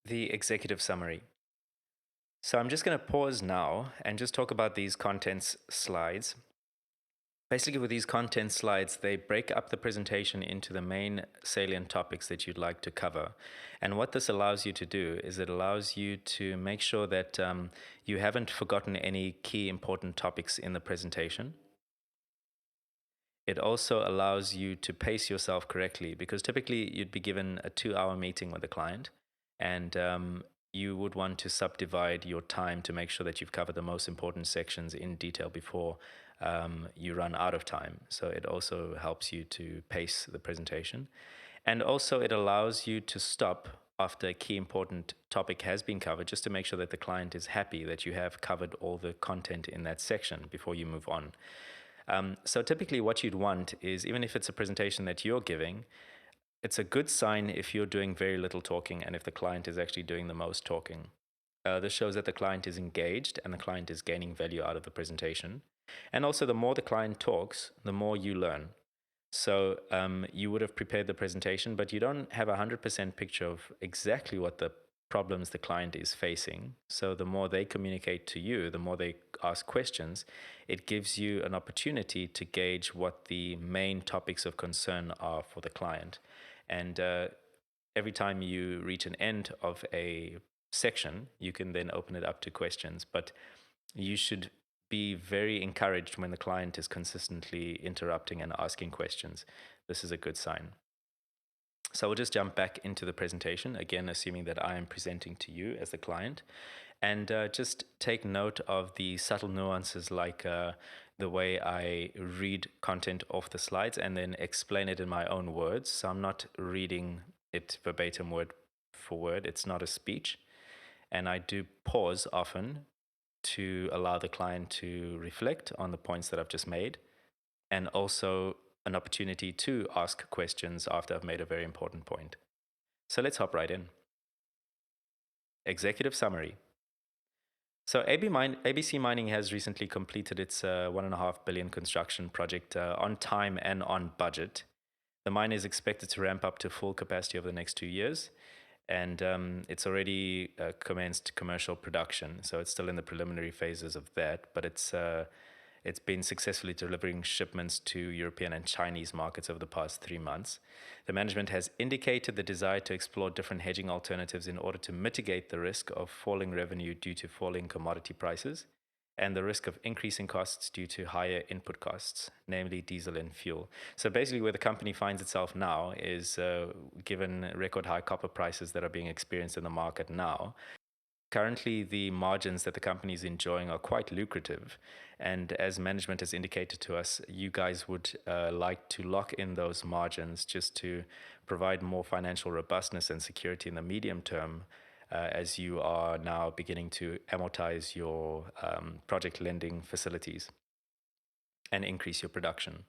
The executive summary. So I'm just going to pause now and just talk about these contents slides. Basically, with these content slides, they break up the presentation into the main salient topics that you'd like to cover. And what this allows you to do is it allows you to make sure that you haven't forgotten any key important topics in the presentation. It also allows you to pace yourself correctly, because typically you'd be given a 2-hour meeting with a client, and you would want to subdivide your time to make sure that you've covered the most important sections in detail before you run out of time. So it also helps you to pace the presentation. And also it allows you to stop after a key important topic has been covered, just to make sure that the client is happy that you have covered all the content in that section before you move on. So typically what you'd want is, even if it's a presentation that you're giving, it's a good sign if you're doing very little talking and if the client is actually doing the most talking. This shows that the client is engaged and the client is gaining value out of the presentation. And also, the more the client talks, the more you learn. So you would have prepared the presentation, but you don't have a 100% picture of exactly what the problems the client is facing. So the more they communicate to you, the more they ask questions, it gives you an opportunity to gauge what the main topics of concern are for the client. And every time you reach an end of a section, you can then open it up to questions. But you should be very encouraged when the client is consistently interrupting and asking questions. This is a good sign. So we'll just jump back into the presentation, again, assuming that I am presenting to you as the client. And just take note of the subtle nuances, like the way I read content off the slides and then explain it in my own words. So I'm not reading it verbatim word for word. It's not a speech. And I do pause often to allow the client to reflect on the points that I've just made, and also an opportunity to ask questions after I've made a very important point. So let's hop right in. Executive summary. So ABC Mining has recently completed its 1.5 billion construction project on time and on budget. The mine is expected to ramp up to full capacity over the next 2 years, and it's already commenced commercial production. So it's still in the preliminary phases of that, but it's been successfully delivering shipments to European and Chinese markets over the past 3 months. The management has indicated the desire to explore different hedging alternatives in order to mitigate the risk of falling revenue due to falling commodity prices and the risk of increasing costs due to higher input costs, namely diesel and fuel. So basically, where the company finds itself now is, given record high copper prices that are being experienced in the market now, currently the margins that the company is enjoying are quite lucrative. And as management has indicated to us, you guys would like to lock in those margins just to provide more financial robustness and security in the medium term, as you are now beginning to amortize your project lending facilities and increase your production.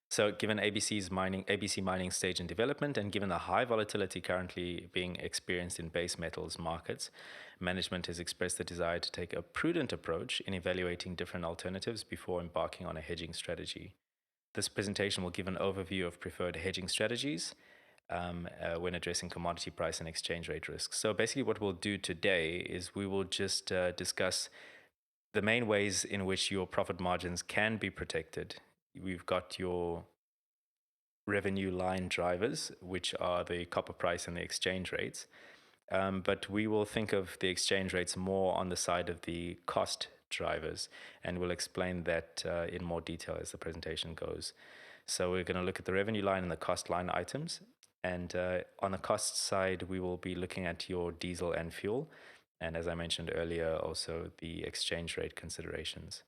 So given ABC mining stage in development, and given the high volatility currently being experienced in base metals markets, management has expressed the desire to take a prudent approach in evaluating different alternatives before embarking on a hedging strategy. This presentation will give an overview of preferred hedging strategies when addressing commodity price and exchange rate risks. So basically what we'll do today is we will just discuss the main ways in which your profit margins can be protected. We've got your revenue line drivers, which are the copper price and the exchange rates. But we will think of the exchange rates more on the side of the cost drivers, and we'll explain that in more detail as the presentation goes. So we're going to look at the revenue line and the cost line items. And on the cost side, we will be looking at your diesel and fuel. And as I mentioned earlier, also the exchange rate considerations.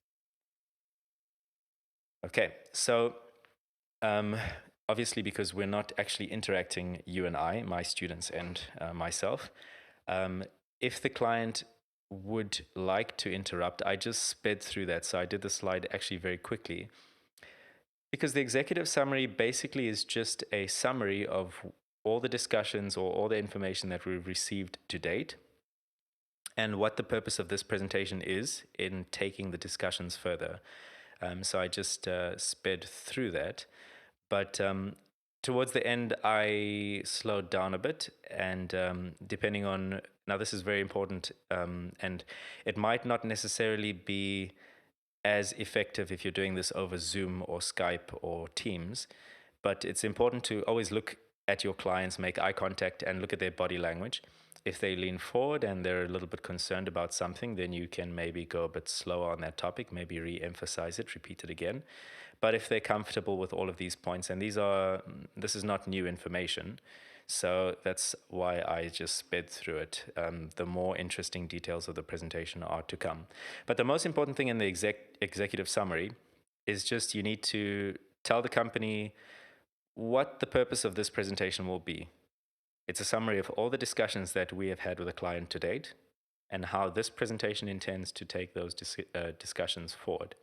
Okay, so obviously, because we're not actually interacting, you and I, my students and myself, if the client would like to interrupt, I just sped through that. So I did the slide actually very quickly, because the executive summary basically is just a summary of all the discussions or all the information that we've received to date, and what the purpose of this presentation is in taking the discussions further. So I just sped through that. But Towards the end, I slowed down a bit, and depending on now, this is very important, and it might not necessarily be as effective if you're doing this over Zoom or Skype or Teams, but it's important to always look at your clients, make eye contact, and look at their body language. If they lean forward and they're a little bit concerned about something, then you can maybe go a bit slower on that topic, maybe re emphasize it, repeat it again. But if they're comfortable with all of these points, and this is not new information, so that's why I just sped through it. The more interesting details of the presentation are to come. But the most important thing in the executive summary is just you need to tell the company what the purpose of this presentation will be. It's a summary of all the discussions that we have had with a client to date and how this presentation intends to take those discussions forward.